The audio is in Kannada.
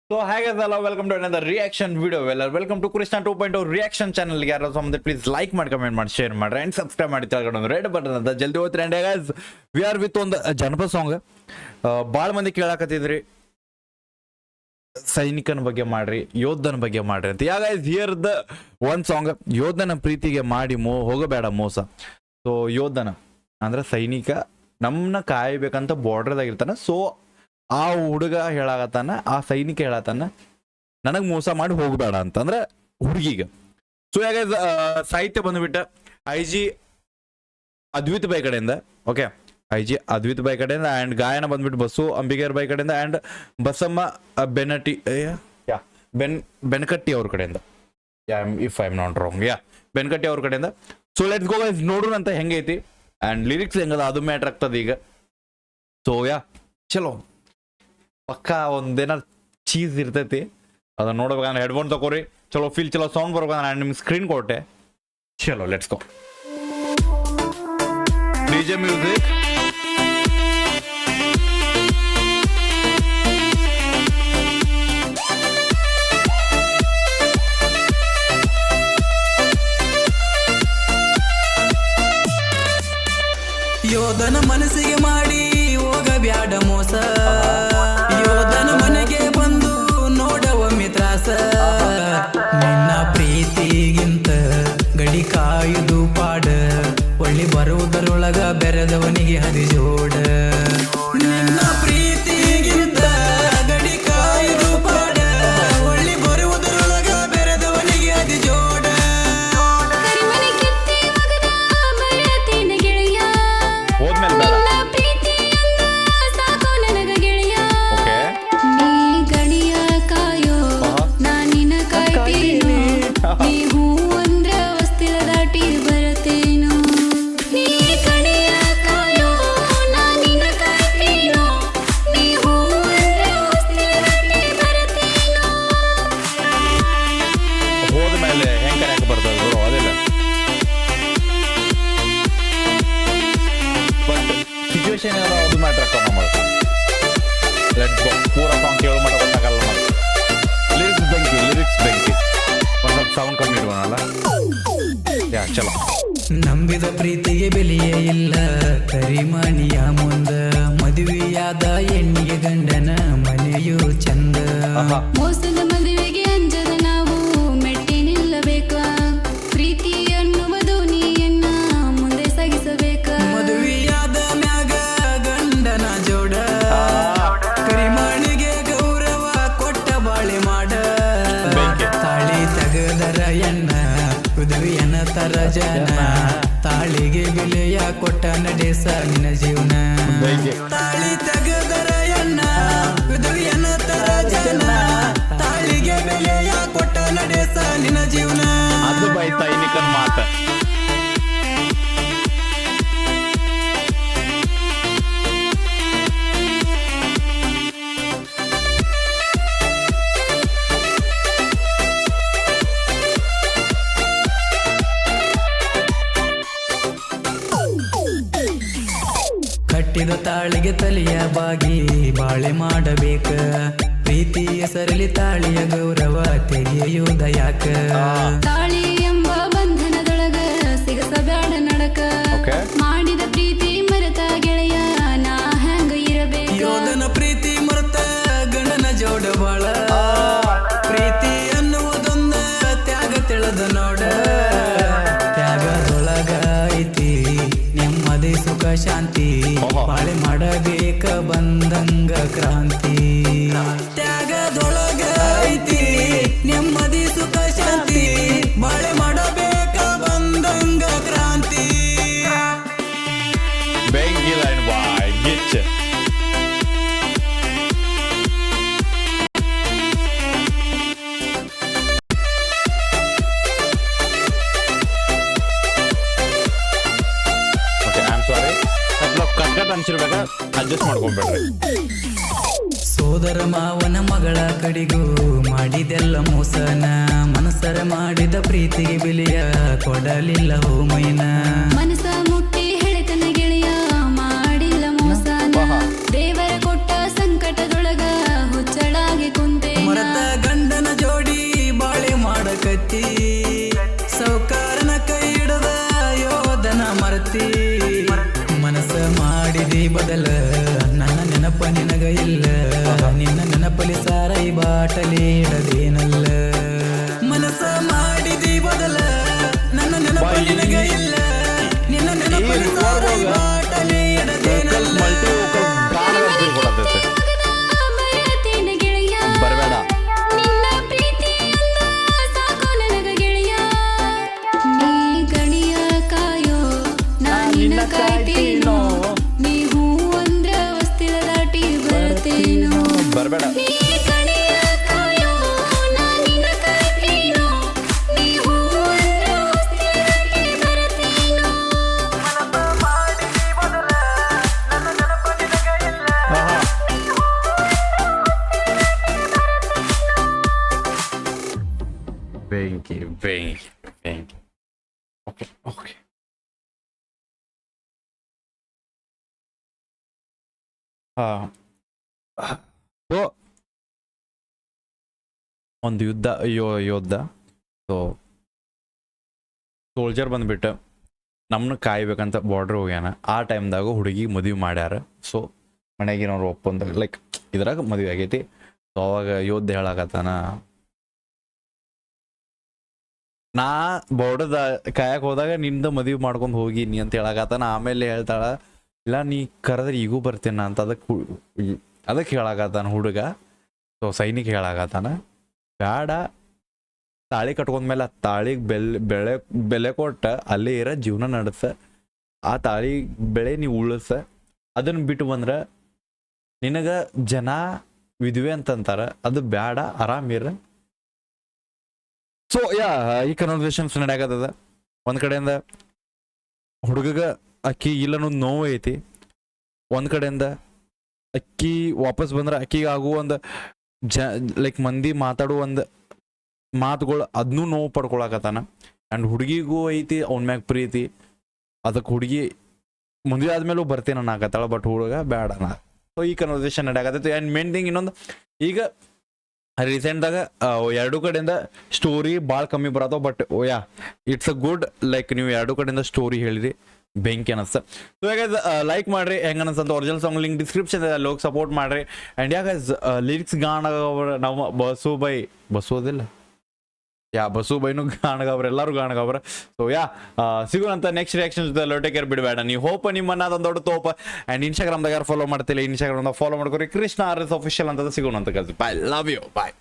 So hi guys, hello, welcome to another reaction video. Welcome to Krishna 2.0 reaction channel. ಯಾರು ಸಂಬಂಧ ಪ್ಲೀಸ್ ಲೈಕ್ ಮಾಡಿ, ಕಮೆಂಟ್ ಮಾಡಿ, ಶೇರ್ ಮಾಡಿ ಅಂಡ್ ಸಬ್ಸ್ಕ್ರೈಬ್ ಮಾಡಿ. ತೆಳಗಡೆ ಒಂದು ರೆಡ್ ಬಟನ್ ಅಂತ ಜಲ್ದಿ ಹೋಗ್ತೀರಿ. And guys we are with ಒಂದು ಜನಪದ ಸಾಂಗ್. ಭಾಳ ಮಂದಿ ಕೇಳಾಕತ್ತಿದ್ರಿ ಸೈನಿಕನ ಬಗ್ಗೆ ಮಾಡ್ರಿ, ಯೋಧನ ಬಗ್ಗೆ ಮಾಡ್ರಿ ಅಂತ. ಯಾ guys here the one song. ಯೋಧನ ಪ್ರೀತಿಗೆ ಮಾಡಿ ಹೋಗಬೇಡ ಮೋಸ. ಸೊ ಯೋಧನ ಅಂದ್ರೆ ಸೈನಿಕ ನಮ್ಮನ್ನ ಕಾಯಬೇಕಂತ ಬಾರ್ಡರ್ದಾಗಿರ್ತಾನ. ಸೊ ಆ ಹುಡುಗ ಹೇಳಾಗತ್ತಾನ, ಆ ಸೈನಿಕ ಹೇಳತ್ತಾನ ನನಗ್ ಮೋಸ ಮಾಡಿ ಹೋಗಬೇಡ ಅಂತಂದ್ರೆ ಹುಡುಗಿಗ. ಸೊ ಯಾಗ ಸಾಹಿತ್ಯ ಬಂದ್ಬಿಟ್ಟ IG ಅದ್ವಿತ್ ಬೈ ಕಡೆಯಿಂದ. ಓಕೆ, IG ಅದ್ವಿತ್ ಬೈ ಕಡೆಯಿಂದ. ಅಂಡ್ ಗಾಯನ ಬಂದ್ಬಿಟ್ಟು ಬಸ್ಸು ಅಂಬಿಗೇರ್ ಬೈ ಕಡೆಯಿಂದ. ಅಂಡ್ ಬಸಮ್ಮ ಬೆನಕಟ್ಟಿ ಅವ್ರ ಕಡೆಯಿಂದ. If I am not wrong, Benakatti ಅವ್ರ ಕಡೆಯಿಂದ. ಸೊ ಲೆಟ್ಸ್ ಗೋ ಗೈಸ್, ನೋಡೋಣ ಅಂತ ಹೆಂಗೈತಿ ಅಂಡ್ ಲಿರಿಕ್ಸ್ ಹೆಂಗದ ಅದು ಮ್ಯಾಟ್ರ್ ಆಗ್ತದ ಈಗ. ಸೊ ಚಲೋ ಪಕ್ಕ ಒಂದೇನಾರು ಚೀಸ್ ಇರ್ತೈತಿ, ಅದನ್ನ ನೋಡ್ಬೇಕಂದ್ರೆ ಹೆಡ್ಫೋನ್ ತಗೋರಿ. ಚಲೋ ಫೀಲ್ ಚಲೋ ಸೌಂಡ್ ಬರ್ಬೇಕಂದ್ರೆ ನಾನು ನಿಮ್ಗೆ ಸ್ಕ್ರೀನ್ ಕೊಟ್ಟೆ. ಚಲೋ ಲೆಟ್ಸ್ ಗೋ. DJ music. ಯೋಧನ ಮನಸ್ಸಿಗೆ ಮಾಡಿ ಹೋಗಬ್ಯಾಡ ಮೋಸ. ಯೋಧನ ಮನೆಗೆ ಬಂದು ನೋಡವ ಮಿತ್ರಾಸ. ನಿನ್ನ ಪ್ರೀತಿಗಿಂತ ಗಡಿ ಕಾಯುದು ಪಾಡ. ಒಳ್ಳಿ ಬರುವುದರೊಳಗ ಬೆರೆದವನಿಗೆ ಹರಿಜೋಡ. ನಿನ್ನ ಪ್ರೀತಿಗಿಂತ ಗಡಿ ಕಾಯುದು ಪಾಡ. ಒಳ್ಳಿ ಬರುವುದರೊಳಗ ಬೆರೆದವನಿಗೆ ಹರಿಜೋಡ. ಅದು ಮ್ಯಾಟ್ರ್ ಆಗ್ತಾವ ನಮ್ಮದು. Let's go. ಪೂರ ಸಾಂಗ್ ಕೇಳೋ ಮಟ್ಟ ಗೊತ್ತಾಗಲ್ಲ ನಮಗೆ. ಲಿರಿಕ್ಸ್ ಬೆಂಕಿ ಒಂದು ಸ್ವಲ್ಪ ಸೌಂಡ್ ಕಮ್ಮಿ ಇಡುವನಲ್ಲ. ಚಲೋ. ನಂಬಿದ ಪ್ರೀತಿಗೆ ಬೆಲೆಯೇ ಇಲ್ಲ ಕರಿಮಣಿಯ ಮುಂದ. ಮದುವೆಯಾದ ಹೆಣ್ಣಿಗೆ ಗಂಡನ ಮನೆಯೂ ಚಂದ. ಮೋಸದ ಮದುವೆಗೆ ಅಂಜದ ನಾವು ಮೆಟ್ಟಿ ನಿಲ್ಲಬೇಕ. ಪ್ರೀತಿ ಅನ್ನುವ ದೋಣಿಯನ್ನ ಮುಂದೆ ಸಾಗಿಸಬೇಕ. ಮದುವೆಯಾದ ಮ್ಯಾಗ ಗಂಡನ ಜೋಡ. ಕರಿಮಣಿಗೆ ಗೌರವ ಕೊಟ್ಟ ಬಾಳೆ ಮಾಡ. ತಾಳಿ ತಗದರ ಎಣ್ಣ ಉದುವಿಯನ ತರ ಜನ. ತಾಳಿಗೆ ಬೆಲೆಯ ಕೊಟ್ಟ ನಡೆಸ ನಿನ್ನ ಜೀವನ. ತಾಳಿ ತಗದರ ಎಣ್ಣ ಉದುವಿಯನ ತರ ಜನ. ತಾಳಿಗೆ ಬೆಲೆಯ ಕೊಟ್ಟ ನಡೆಸ ನಿನ್ನ ಜೀವನ. ಅದು ಬೈ ಸೈನಿಕನ್ ಮಾತ. ಕಟ್ಟಿದ ತಾಳಿಗೆ ತಲೆಯ ಬಾಗಿ ಬಾಳೆ ಮಾಡಬೇಕ. ಪ್ರೀತಿಯ ಸರಳಿ ತಾಳಿಯ ಗೌರವ ತೆಗೆಯುವುದ ಯಾಕ. ತಾಳಿ ಎಂಬ ಬಂಧನದೊಳಗ ಸಿಗಸಬೇಡ ನಡಕ. ಮಾಡಿದ ಪ್ರೀತಿ ಮರೆತ ಗೆಳೆಯ ನಾ ಹೆಂಗ ಇರಬೇಕ. ಯೋಧನ ಪ್ರೀತಿ ಮರೆತ ಗಂಡನ ಜೋಡ ಬಾಳ. ಪ್ರೀತಿ ಅನ್ನುವುದೊಂದ ತ್ಯಾಗ ತಿಳಿದ ನೋಡ. ತ್ಯಾಗದೊಳಗ ಐತಿ ನೆಮ್ಮದಿ ಸುಖ ಶಾಂತಿ. ಬಾಳೆ ಮಾಡಬೇಕ ಬಂದಂಗ ಕ್ರಾಂತಿ. ತ್ಯಾಗದೊಳಗ ಐತಿ ನೆಮ್ಮದಿ ಸುಖ ಶಾಂತಿ. ಬಾಳೆ ಮಾಡಬೇಕ ಬಂದಂಗ ಕ್ರಾಂತಿ. ಬೆಂಕಿ ಲೈನ್ ಬಾಯ್ ಗಿಚ್ಚ. ಕಟ್ ಅನ್ಸಿರ್ಬೇಕ, ಅಡ್ಜಸ್ಟ್ ಮಾಡ್ಕೊಂಡ್ಬೇಡ್ರಿ. ಸೋದರ ಮಾವನ ಮಗಳ ಕಡಿಗೂ ಮಾಡಿದೆಲ್ಲ ಮೋಸನ. ಮನಸರ ಮಾಡಿದ ಪ್ರೀತಿಗೆ ಬೆಲೆಯ ಕೊಡಲಿಲ್ಲ ಹೋಮೈನ. ಮನಸ ಮುಟ್ಟಿ ಹೆಳೆತನ ಗೆಳೆಯ ಮಾಡಿಲ್ಲ ಮೋಸನ. ದೇವರ ಕೊಟ್ಟ ಸಂಕಟದೊಳಗ ಹುಚ್ಚಳಾಗಿ ಕುಂತೆ. ಸಾರೈ ಬಾಟಲಿ ಇಡದೇನಲ್ಲ ಮನಸ್ಸ ಮಾಡಿದಿ ಬದಲ ನನ್ನ ನೆನಪ ನಿನಗ ಇಲ್ಲ ನಿನ್ನ ನೆನಪಲ್ಲಿ ಸಾರೈ ಬಾಟಲಿ ಇಡದೇನಲ್ಲ ಬಯತೇನ ಗೆಳೆಯ ಬರಬೇಡ ನಿನ್ನ ಪ್ರೀತಿಯನ್ನ ಸಾಕು ನನಗ ಗೆಳೆಯ ನೀ ಗಣಿಯ ಕಾಯೋ ನಾ ನಿನ್ನ ಕಾಯ್ತೇನೋ ನೀ ಹೂ ಅಂದ್ರ ಹೊಸ್ತಿಲ ದಾಟಿ ಬರ್ತೇನೋ ಬರಬೇಡ ನೀ ಗಣಿಯ ಕಾಯೋ ನಾ ನಿನ್ನ ಕಾಯ್ತೇನೋ ನೀ ಹೂ ಅಂದ್ರ ಹೊಸ್ತಿಲ ದಾಟಿ ಬರ್ತೇನೋ ಬೆಂಕಿ ಬೆಂಕಿ ಬೆಂಕಿ ಓಕೆ ಓಕೆ ಸೊ ಒಂದು ಯುದ್ಧ ಯೋದ್ಧ ಸೊ ಸೋಲ್ಜರ್ ಬಂದ್ಬಿಟ್ಟು ನಮ್ಮನ್ನ ಕಾಯ್ಬೇಕಂತ ಬಾರ್ಡ್ರ್ ಹೋಗ್ಯಾನ ಆ ಟೈಮ್ದಾಗ ಹುಡುಗಿ ಮದುವೆ ಮಾಡ್ಯಾರ ಸೊ ಮನೆಗಿನವ್ರು ಒಪ್ಪಂದ ಲೈಕ್ ಇದ್ರಾಗ ಮದುವೆ ಆಗೈತಿ ಸೊ ಅವಾಗ ಯೋದ್ಧ ಹೇಳಾಕತ್ತಾನ ನಾ ಬಾರ್ಡರ್ದ ಕಾಯಕ್ ಹೋದಾಗ ನಿಂದ ಮದುವೆ ಮಾಡ್ಕೊಂಡು ಹೋಗಿನಿ ಅಂತ ಹೇಳಾಕತ್ತಾನ ಆಮೇಲೆ ಹೇಳ್ತಾಳ ಇಲ್ಲ ನೀ ಕರೆದ್ರೆ ಈಗೂ ಬರ್ತೇನ ಅಂತ ಅದಕ್ಕೆ ಹೇಳಾಕತ್ತಾನ ಹುಡುಗ ಸೊ ಸೈನಿಕ ಹೇಳಾಕತ್ತಾನ ಬ್ಯಾಡ ತಾಳಿ ಕಟ್ಕೊಂಡ್ಮೇಲೆ ಆ ತಾಳಿಗೆ ಬೆಲೆ ಕೊಟ್ಟ ಅಲ್ಲೇ ಇರೋ ಜೀವನ ನಡೆಸ ಆ ತಾಳಿ ಬೆಳೆ ನೀವು ಉಳಿಸ ಅದನ್ನ ಬಿಟ್ಟು ಬಂದ್ರ ನಿನಗ ಜನ ವಿಧವೆ ಅಂತಂತಾರ ಅದು ಬ್ಯಾಡ ಆರಾಮಿರ ಸೊ ಯಾ ಈ ಕನ್ವರ್ಸೇಷನ್ಸ್ ನಡೆಯಾಕತ್ತದ ಒಂದ್ ಕಡೆಯಿಂದ ಹುಡುಗಗ ಅಕ್ಕಿ ಇಲ್ಲ ಅನ್ನೋದು ನೋವು ಐತಿ ಒಂದ್ ಕಡೆಯಿಂದ ಅಕ್ಕಿ ವಾಪಸ್ ಬಂದ್ರ ಅಕ್ಕಿಗೆ ಆಗುವ ಒಂದು ಲೈಕ್ ಮಂದಿ ಮಾತಾಡುವ ಒಂದು ಮಾತುಗಳು ಅದನ್ನೂ ನೋವು ಪಡ್ಕೊಳಕತ್ತಾನ ಆ್ಯಂಡ್ ಹುಡುಗಿಗೂ ಐತಿ ಅವನ ಮ್ಯಾಗ ಪ್ರೀತಿ ಅದಕ್ಕೆ ಹುಡುಗಿ ಮದುವೆ ಆದ್ಮೇಲೂ ಬರ್ತೇನೆ ಅನ್ನಕತ್ತಾಳ ಬಟ್ ಹುಡುಗ ಬೇಡ ನಾ ಸೊ ಈ ಕನ್ವರ್ಸೇಷನ್ ನಡೆಯಾಕತ್ತೈತಿ ಆ್ಯಂಡ್ ಮೇನ್ ಥಿಂಗ್ ಇನ್ನೊಂದು ಈಗ ರೀಸೆಂಟ್ದಾಗ ಎರಡು ಕಡೆಯಿಂದ ಸ್ಟೋರಿ ಭಾಳ ಕಮ್ಮಿ ಬರತ್ತವ but yeah it's a good like ನೀವು ಎರಡು ಕಡೆಯಿಂದ ಸ್ಟೋರಿ ಹೇಳಿರಿ ಬೆಂಕಿ ಅನಿಸ್ತ ಸೊ ಯಾಕಂದ್ರೆ ಲೈಕ್ ಮಾಡ್ರಿ ಹೆಂಗ ಅನ್ಸಂತ ಒರಿಜಿನಲ್ ಸಾಂಗ್ ಲಿಂಕ್ ಡಿಸ್ಕ್ರಿಪ್ಷನ್ ಅಲ್ಲಿ ಹೋಗಿ ಸಪೋರ್ಟ್ ಮಾಡ್ರಿ ಆ್ಯಂಡ್ ಯಾಕೆ ಲಿರಿಕ್ಸ್ ಗಾಣಗವ್ರ ನಾವು ಬಸೋದಿಲ್ಲ ಯಾ ಬೈನು ಗಾಣಗವ್ರ ಎಲ್ಲರೂ ಗಾಣಗವ್ರ ಸೊ ಯಾ ಸಿಗೋಣಂತ ನೆಕ್ಸ್ಟ್ ರಿಯಾಕ್ಷನ್ ಜೊತೆ ಲೋಟೆ ಕೇರ್ ಬಿಡಬೇಡ ನೀವು ಹೋಪ ನಿಮ್ಮನ್ನ ಅದೊಂದು ದೊಡ್ಡ ತೋಪ ಆ್ಯಂಡ್ ಇನ್ಸ್ಟಾಗ್ರಾಮ್ದಾಗ ಯಾರು ಫಾಲೋ ಮಾಡ್ತಿಲ್ಲ ಇನ್ಸ್ಟಾಗ್ರಾಮ್ದಾಗ ಫಾಲೋ ಮಾಡ್ಕೊರಿ ಕೃಷ್ಣ RS Official ಅಂತ ಸಿಗೋಣಂತ ಬಾಯ್ ಲವ್ ಯು ಬಾಯ್